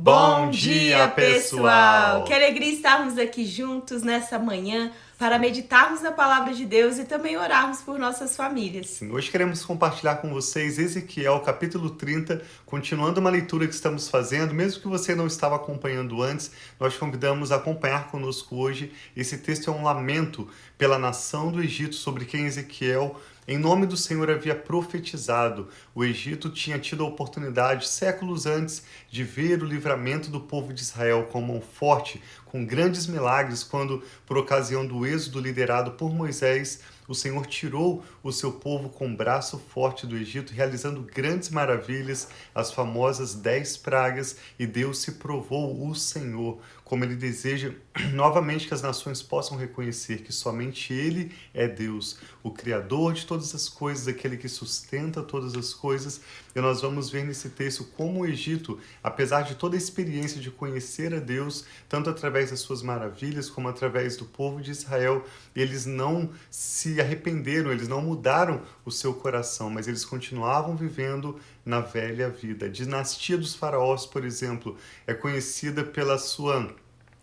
Bom dia, pessoal! Que alegria estarmos aqui juntos nessa manhã para meditarmos na palavra de Deus e também orarmos por nossas famílias. Sim, hoje queremos compartilhar com vocês Ezequiel, capítulo 30, continuando uma leitura que estamos fazendo. Mesmo que você não estava acompanhando antes, nós convidamos a acompanhar conosco hoje. Esse texto é um lamento pela nação do Egito, sobre quem Ezequiel, em nome do Senhor, havia profetizado. O Egito tinha tido a oportunidade, séculos antes, de ver o livramento do povo de Israel com mão forte, com grandes milagres, quando, por ocasião do êxodo liderado por Moisés, o Senhor tirou o seu povo com braço forte do Egito, realizando grandes maravilhas, as famosas 10 pragas, e Deus se provou o Senhor, como Ele deseja novamente que as nações possam reconhecer que somente Ele é Deus, o Criador de todas as coisas, aquele que sustenta todas as coisas. E nós vamos ver nesse texto como o Egito, apesar de toda a experiência de conhecer a Deus, tanto através das suas maravilhas como através do povo de Israel, eles não se arrependeram, eles não mudaram o seu coração, mas eles continuavam vivendo na velha vida. A dinastia dos faraós, por exemplo, é conhecida pela sua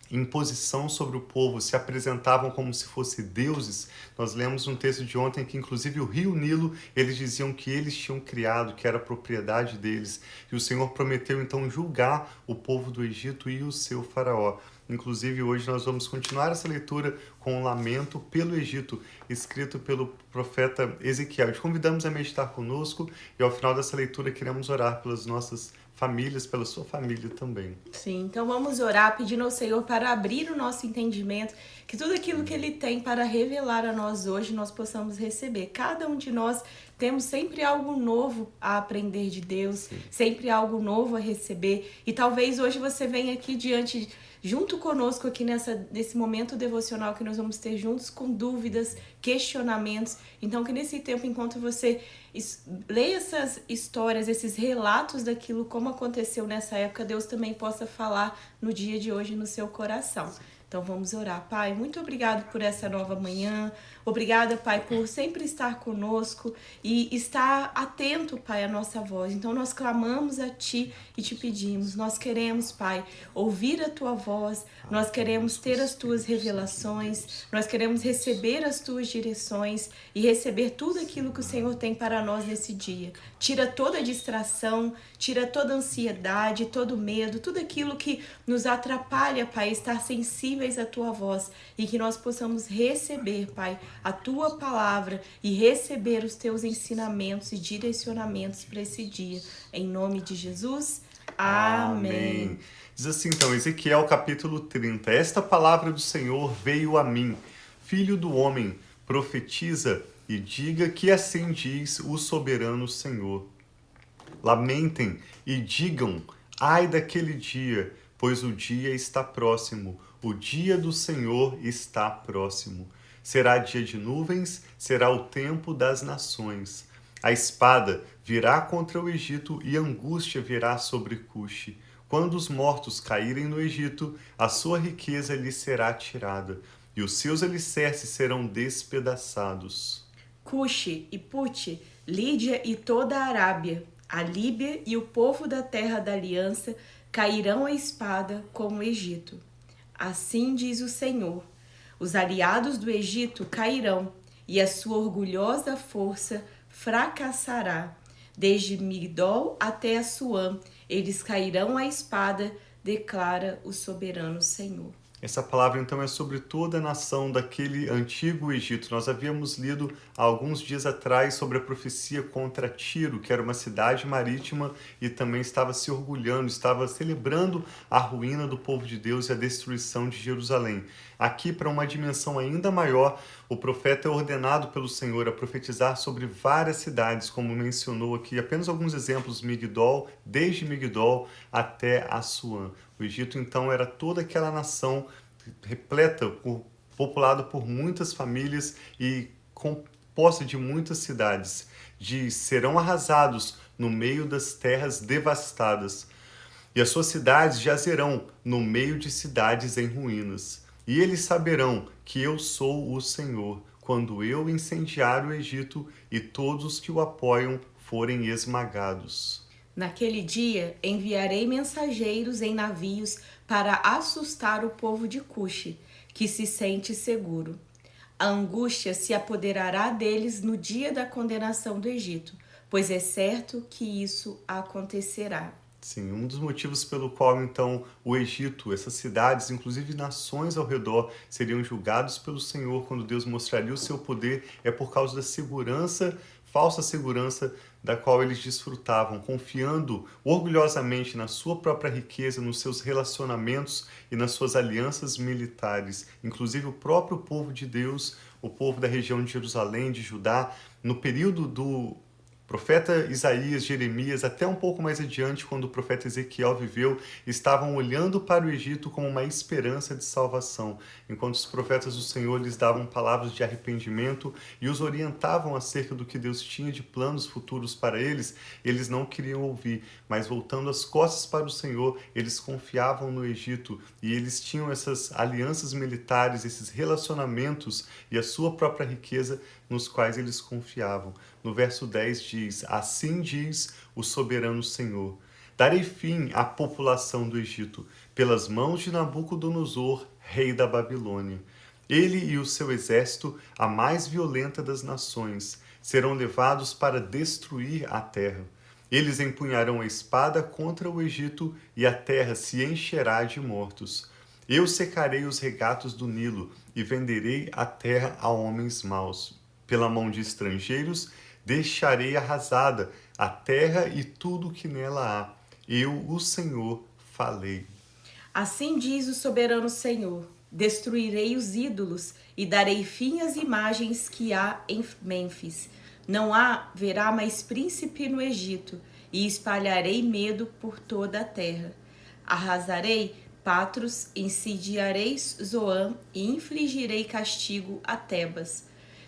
imposição sobre o povo, se apresentavam como se fossem deuses. Nós lemos um texto de ontem que inclusive o rio Nilo, eles diziam que eles tinham criado, que era propriedade deles. E o Senhor prometeu então julgar o povo do Egito e o seu faraó. Inclusive hoje nós vamos continuar essa leitura com um lamento pelo Egito, escrito pelo profeta Ezequiel. Te convidamos a meditar conosco e ao final dessa leitura queremos orar pelas nossas famílias, pela sua família também. Sim, então vamos orar pedindo ao Senhor para abrir o nosso entendimento, que tudo aquilo que Ele tem para revelar a nós hoje, nós possamos receber. Cada um de nós temos sempre algo novo a aprender de Deus, Sim. Sempre algo novo a receber. E talvez hoje você venha aqui junto conosco aqui nesse momento devocional que nós vamos ter juntos, com dúvidas, questionamentos. Então que nesse tempo, enquanto você lê essas histórias, esses relatos daquilo como aconteceu nessa época, Deus também possa falar no dia de hoje no seu coração. Então vamos orar. Pai, muito obrigado por essa nova manhã. Obrigada, Pai, por sempre estar conosco e estar atento, Pai, à nossa voz. Então nós clamamos a Ti e te pedimos. Nós queremos, Pai, ouvir a Tua voz. Nós queremos ter as Tuas revelações. Nós queremos receber as Tuas direções e receber tudo aquilo que o Senhor tem para nós nesse dia. Tira toda a distração, tira toda a ansiedade, todo o medo, tudo aquilo que nos atrapalha, Pai, estar sensíveis à Tua voz e que nós possamos receber, Pai, a Tua palavra e receber os Teus ensinamentos e direcionamentos para esse dia. Em nome de Jesus, amém. Diz assim então, Ezequiel capítulo 30. Esta palavra do Senhor veio a mim, filho do homem, profetiza e diga que assim diz o soberano Senhor. Lamentem e digam, ai daquele dia, pois o dia está próximo, o dia do Senhor está próximo. Será dia de nuvens, será o tempo das nações. A espada virá contra o Egito e angústia virá sobre Cuxe. Quando os mortos caírem no Egito, a sua riqueza lhe será tirada, e os seus alicerces serão despedaçados. Cuxe e Pute, Lídia e toda a Arábia, a Líbia e o povo da terra da aliança cairão à espada como o Egito. Assim diz o Senhor: os aliados do Egito cairão, e a sua orgulhosa força fracassará. Desde Migdol até Assuã, eles cairão à espada, declara o soberano Senhor. Essa palavra então é sobre toda a nação daquele antigo Egito. Nós havíamos lido há alguns dias atrás sobre a profecia contra Tiro, que era uma cidade marítima e também estava se orgulhando, estava celebrando a ruína do povo de Deus e a destruição de Jerusalém. Aqui, para uma dimensão ainda maior, o profeta é ordenado pelo Senhor a profetizar sobre várias cidades, como mencionou aqui apenas alguns exemplos, Migdol, desde Migdol até Assuã. O Egito, então, era toda aquela nação repleta, populada por muitas famílias e composta de muitas cidades. Serão arrasados no meio das terras devastadas, e as suas cidades jazerão no meio de cidades em ruínas. E eles saberão que eu sou o Senhor, quando eu incendiar o Egito e todos os que o apoiam forem esmagados. Naquele dia enviarei mensageiros em navios para assustar o povo de Cuxi, que se sente seguro. A angústia se apoderará deles no dia da condenação do Egito, pois é certo que isso acontecerá. Sim, um dos motivos pelo qual então o Egito, essas cidades, inclusive nações ao redor, seriam julgados pelo Senhor quando Deus mostraria o seu poder, é por causa da segurança, falsa segurança da qual eles desfrutavam, confiando orgulhosamente na sua própria riqueza, nos seus relacionamentos e nas suas alianças militares. Inclusive o próprio povo de Deus, o povo da região de Jerusalém, de Judá, no período do profeta Isaías, Jeremias, até um pouco mais adiante, quando o profeta Ezequiel viveu, estavam olhando para o Egito como uma esperança de salvação, enquanto os profetas do Senhor lhes davam palavras de arrependimento e os orientavam acerca do que Deus tinha de planos futuros para eles, eles não queriam ouvir, mas voltando as costas para o Senhor, eles confiavam no Egito e eles tinham essas alianças militares, esses relacionamentos e a sua própria riqueza nos quais eles confiavam. No verso 10 diz: assim diz o soberano Senhor: darei fim à população do Egito, pelas mãos de Nabucodonosor, rei da Babilônia. Ele e o seu exército, a mais violenta das nações, serão levados para destruir a terra. Eles empunharão a espada contra o Egito e a terra se encherá de mortos. Eu secarei os regatos do Nilo e venderei a terra a homens maus. Pela mão de estrangeiros, deixarei arrasada a terra e tudo o que nela há. Eu, o Senhor, falei. Assim diz o soberano Senhor: destruirei os ídolos e darei fim às imagens que há em Mênfis. Não haverá mais príncipe no Egito, e espalharei medo por toda a terra. Arrasarei Patros, incendiarei Zoan e infligirei castigo a Tebas.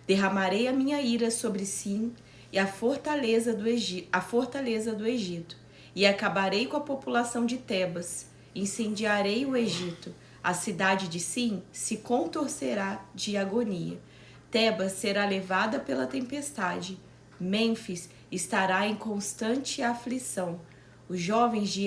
Derramarei a minha ira sobre Sim e a fortaleza do Egito, e acabarei com a população de Tebas. Incendiarei o Egito. A cidade de Sim se contorcerá de agonia. Tebas será levada pela tempestade. Mênfis estará em constante aflição. Os jovens de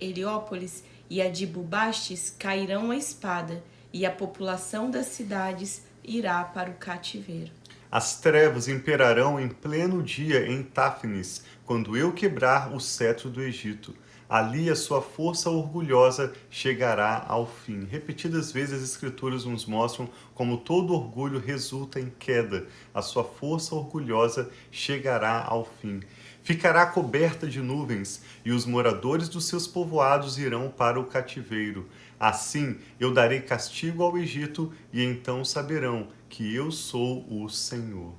Heliópolis e a de Bubastes cairão à espada, e a população das cidades irá para o cativeiro. As trevas imperarão em pleno dia em Táfnis, quando eu quebrar o cetro do Egito. Ali a sua força orgulhosa chegará ao fim. Repetidas vezes as Escrituras nos mostram como todo orgulho resulta em queda. A sua força orgulhosa chegará ao fim. Ficará coberta de nuvens, e os moradores dos seus povoados irão para o cativeiro. Assim eu darei castigo ao Egito, e então saberão que eu sou o Senhor.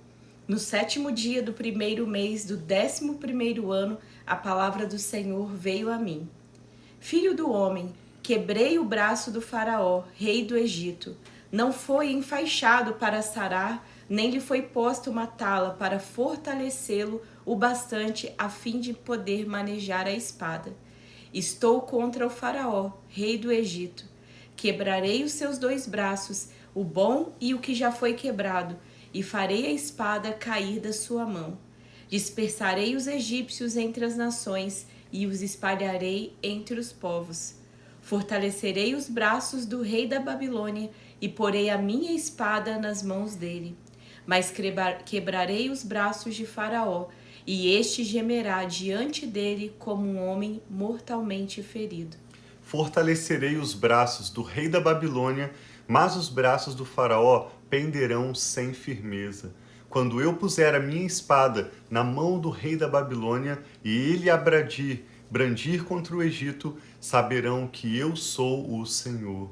No 7º dia do 1º mês do 11º ano, a palavra do Senhor veio a mim. Filho do homem, quebrei o braço do faraó, rei do Egito. Não foi enfaixado para sarar, nem lhe foi posta uma tala para fortalecê-lo o bastante a fim de poder manejar a espada. Estou contra o faraó, rei do Egito. Quebrarei os seus 2 braços, o bom e o que já foi quebrado, e farei a espada cair da sua mão. Dispersarei os egípcios entre as nações e os espalharei entre os povos. Fortalecerei os braços do rei da Babilônia e porei a minha espada nas mãos dele. Mas quebrarei os braços de Faraó, e este gemerá diante dele como um homem mortalmente ferido. Fortalecerei os braços do rei da Babilônia, mas os braços do faraó penderão sem firmeza. Quando eu puser a minha espada na mão do rei da Babilônia e ele a brandir contra o Egito, saberão que eu sou o Senhor.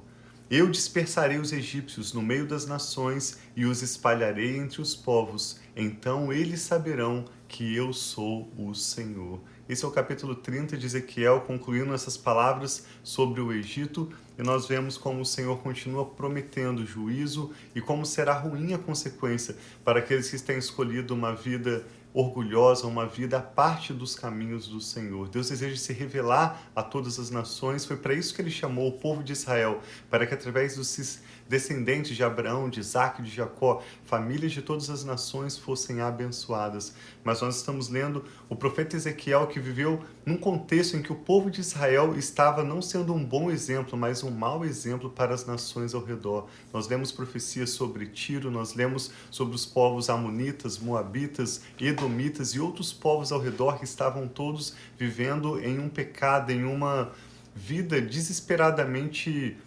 Eu dispersarei os egípcios no meio das nações e os espalharei entre os povos. Então eles saberão que eu sou o Senhor. Esse é o capítulo 30 de Ezequiel, concluindo essas palavras sobre o Egito, e nós vemos como o Senhor continua prometendo juízo e como será ruim a consequência para aqueles que têm escolhido uma vida orgulhosa, uma vida à parte dos caminhos do Senhor. Deus deseja se revelar a todas as nações. Foi para isso que ele chamou o povo de Israel, para que através dos descendentes de Abraão, de Isaac, de Jacó, famílias de todas as nações fossem abençoadas. Mas nós estamos lendo o profeta Ezequiel, que viveu num contexto em que o povo de Israel estava não sendo um bom exemplo, mas um mau exemplo para as nações ao redor. Nós lemos profecias sobre Tiro, nós lemos sobre os povos amonitas, moabitas, edomitas e outros povos ao redor que estavam todos vivendo em um pecado, em uma vida desesperadamente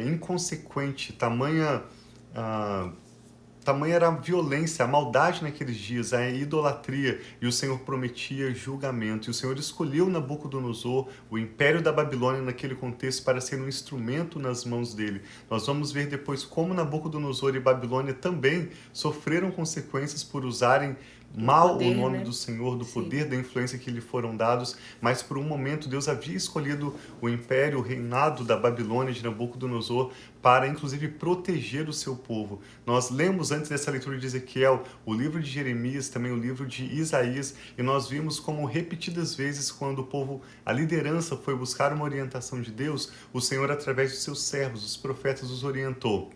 inconsequente, tamanha era a violência, a maldade naqueles dias, a idolatria, e o Senhor prometia julgamento. E o Senhor escolheu Nabucodonosor, o império da Babilônia, naquele contexto, para ser um instrumento nas mãos dele. Nós vamos ver depois como Nabucodonosor e Babilônia também sofreram consequências por usarem mal o nome do Senhor, do poder, da influência que lhe foram dados, mas por um momento Deus havia escolhido o império, o reinado da Babilônia, de Nabucodonosor, para inclusive proteger o seu povo. Nós lemos antes dessa leitura de Ezequiel o livro de Jeremias, também o livro de Isaías, e nós vimos como repetidas vezes, quando o povo, a liderança, foi buscar uma orientação de Deus, o Senhor, através dos seus servos, os profetas, os orientou.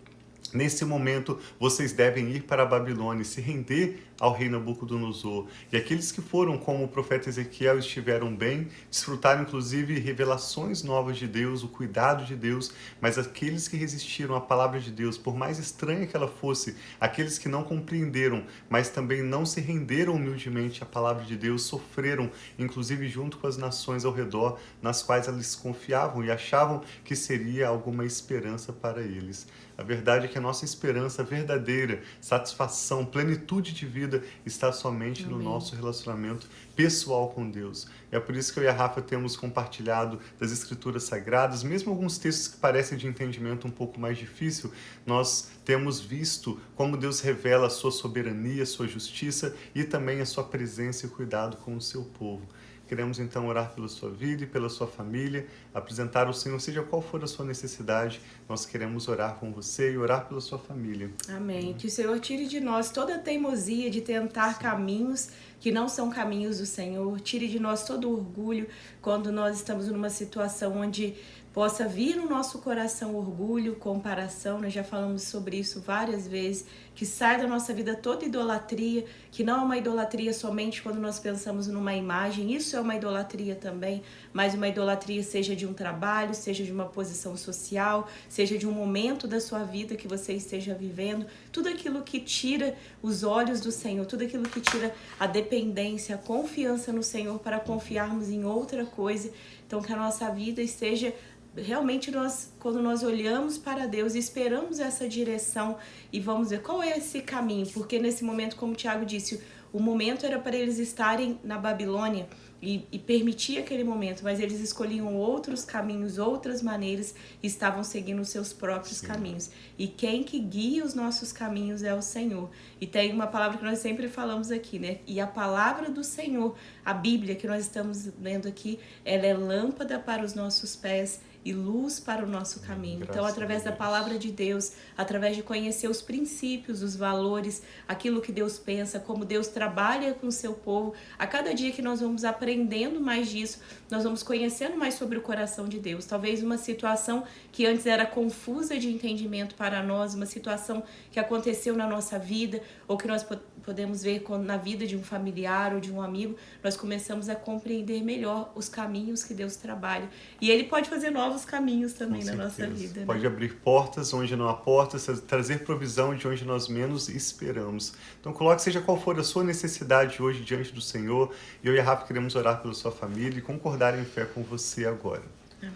Nesse momento, vocês devem ir para a Babilônia e se render ao rei Nabucodonosor. E aqueles que foram, como o profeta Ezequiel, estiveram bem, desfrutaram inclusive revelações novas de Deus, o cuidado de Deus, mas aqueles que resistiram à palavra de Deus, por mais estranha que ela fosse, aqueles que não compreenderam, mas também não se renderam humildemente à palavra de Deus, sofreram, inclusive junto com as nações ao redor, nas quais eles confiavam e achavam que seria alguma esperança para eles. A verdade é que a nossa esperança verdadeira, satisfação, plenitude de vida está somente no nosso relacionamento pessoal com Deus. É por isso que eu e a Rafa temos compartilhado das Escrituras Sagradas, mesmo alguns textos que parecem de entendimento um pouco mais difícil, nós temos visto como Deus revela a sua soberania, a sua justiça e também a sua presença e cuidado com o seu povo. Queremos então orar pela sua vida e pela sua família, apresentar ao Senhor, seja qual for a sua necessidade, nós queremos orar com você e orar pela sua família. Amém. Que o Senhor tire de nós toda a teimosia de tentar caminhos que não são caminhos do Senhor. Tire de nós todo o orgulho quando nós estamos numa situação onde possa vir no nosso coração orgulho, comparação. Nós já falamos sobre isso várias vezes. Que saia da nossa vida toda idolatria, que não é uma idolatria somente quando nós pensamos numa imagem, isso é uma idolatria também, mas uma idolatria seja de um trabalho, seja de uma posição social, seja de um momento da sua vida que você esteja vivendo, tudo aquilo que tira os olhos do Senhor, tudo aquilo que tira a dependência, a confiança no Senhor para confiarmos em outra coisa. Então que a nossa vida esteja realmente quando nós olhamos para Deus e esperamos essa direção e vamos ver qual é esse caminho, porque nesse momento, como o Tiago disse, o momento era para eles estarem na Babilônia e permitir aquele momento, mas eles escolhiam outros caminhos, outras maneiras e estavam seguindo os seus próprios caminhos. E quem que guia os nossos caminhos é o Senhor. E tem uma palavra que nós sempre falamos aqui, né? E a palavra do Senhor, a Bíblia que nós estamos lendo aqui, ela é lâmpada para os nossos pés e luz para o nosso caminho. Então, através da palavra de Deus, através de conhecer os princípios, os valores, aquilo que Deus pensa, como Deus trabalha com o seu povo, a cada dia que nós vamos aprendendo mais disso, nós vamos conhecendo mais sobre o coração de Deus. Talvez uma situação que antes era confusa de entendimento para nós, uma situação que aconteceu na nossa vida, ou que nós podemos ver na vida de um familiar ou de um amigo, nós começamos a compreender melhor os caminhos que Deus trabalha. E Ele pode fazer novos caminhos também na nossa vida. Né? Pode abrir portas onde não há portas, trazer provisão de onde nós menos esperamos. Então coloque, seja qual for a sua necessidade hoje diante do Senhor, e eu e a Rafa queremos orar pela sua família e concordar em fé com você agora. Amém.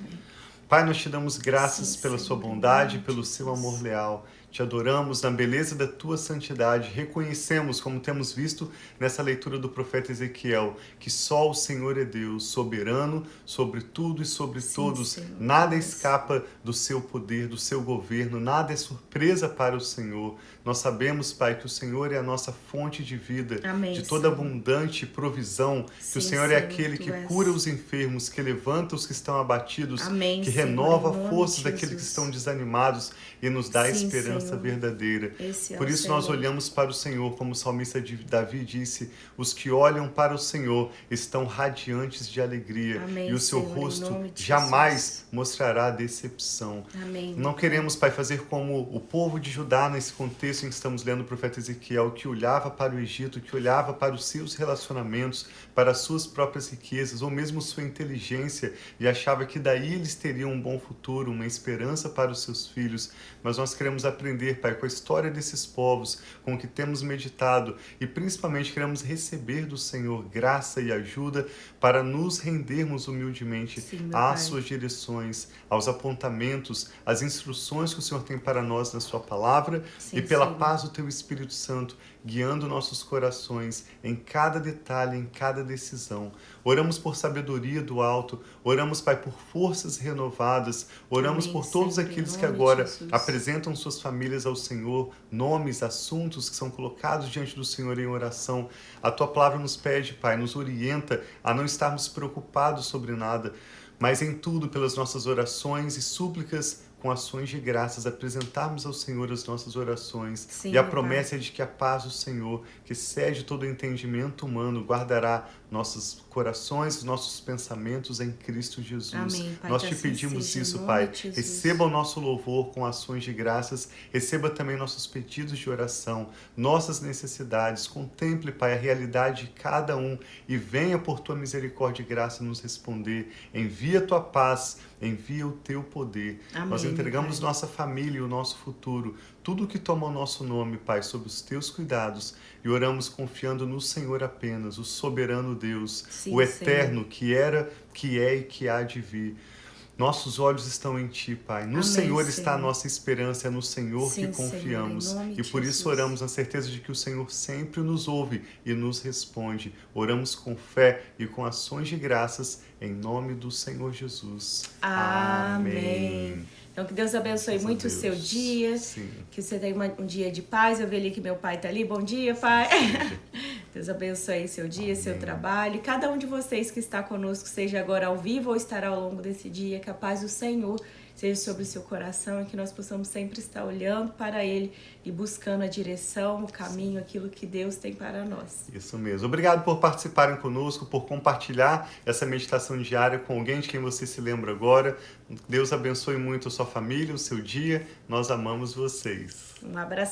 Pai, nós te damos graças pela sua bondade, pelo seu amor leal. Te adoramos na beleza da tua santidade. Reconhecemos, como temos visto nessa leitura do profeta Ezequiel, que só o Senhor é Deus, soberano sobre tudo e sobre todos. Senhor. Nada escapa do seu poder, do seu governo, nada é surpresa para o Senhor. Nós sabemos, Pai, que o Senhor é a nossa fonte de vida, Amém, de toda Senhor. abundante provisão, que o Sim, Senhor é Senhor, aquele que Tu és. cura os enfermos, que levanta os que estão abatidos, Amém, que Senhor, renova em nome forças de daqueles que Jesus. estão desanimados e nos dá Sim, esperança esperança Senhor. verdadeira. Esse é Por o isso nós Senhor. olhamos para o Senhor, como o salmista Davi disse, os que olham para o Senhor estão radiantes de alegria, Amém, e o seu Senhor, em rosto nome de jamais Jesus. mostrará decepção. Amém. Não queremos, Pai, fazer como o povo de Judá nesse contexto em que estamos lendo o profeta Ezequiel, que olhava para o Egito, que olhava para os seus relacionamentos, para as suas próprias riquezas, ou mesmo sua inteligência, e achava que daí eles teriam um bom futuro, uma esperança para os seus filhos. Mas nós queremos aprender, Pai, com a história desses povos, com o que temos meditado, e principalmente queremos receber do Senhor graça e ajuda para nos rendermos humildemente às suas direções, aos apontamentos, às instruções que o Senhor tem para nós na sua palavra, e pela paz do teu Espírito Santo, guiando nossos corações em cada detalhe, em cada decisão. Oramos por sabedoria do alto, oramos, Pai, por forças renovadas, oramos por todos aqueles que agora apresentam suas famílias ao Senhor, nomes, assuntos que são colocados diante do Senhor em oração. A tua palavra nos pede, Pai, nos orienta a não estarmos preocupados sobre nada, mas em tudo, pelas nossas orações e súplicas, com ações de graças, apresentarmos ao Senhor as nossas orações. Sim, e a promessa é de que a paz do Senhor, que excede todo o entendimento humano, guardará nossos corações, nossos pensamentos em Cristo Jesus. Amém, Pai, nós te pedimos isso, Pai. Receba o nosso louvor com ações de graças, receba também nossos pedidos de oração, nossas necessidades. Contemple, Pai, a realidade de cada um e venha por tua misericórdia e graça nos responder. Envia a tua paz, envia o teu poder. Amém, nós entregamos nossa família e o nosso futuro, tudo que toma o nosso nome, Pai, sob os teus cuidados, e oramos confiando no Senhor apenas, o soberano Deus, Sim, o eterno, Senhor. que era, que é e que há de vir. Nossos olhos estão em Ti, Pai. No Amém, Senhor está a Senhor. nossa esperança, é no Senhor Sim, que confiamos. Senhor, em nome E de por isso Jesus. oramos na certeza de que o Senhor sempre nos ouve e nos responde. Oramos com fé e com ações de graças, em nome do Senhor Jesus. Amém. Então, que Deus abençoe muito o seu dia. Sim. Que você tenha um dia de paz. Eu vi ali que meu pai tá ali. Bom dia, pai. Deus abençoe seu dia, seu trabalho. E cada um de vocês que está conosco, seja agora ao vivo ou estará ao longo desse dia, que a paz do Senhor seja sobre o seu coração e que nós possamos sempre estar olhando para Ele e buscando a direção, o caminho, aquilo que Deus tem para nós. Isso mesmo. Obrigado por participarem conosco, por compartilhar essa meditação diária com alguém de quem você se lembra agora. Deus abençoe muito a sua família, o seu dia. Nós amamos vocês. Um abraço.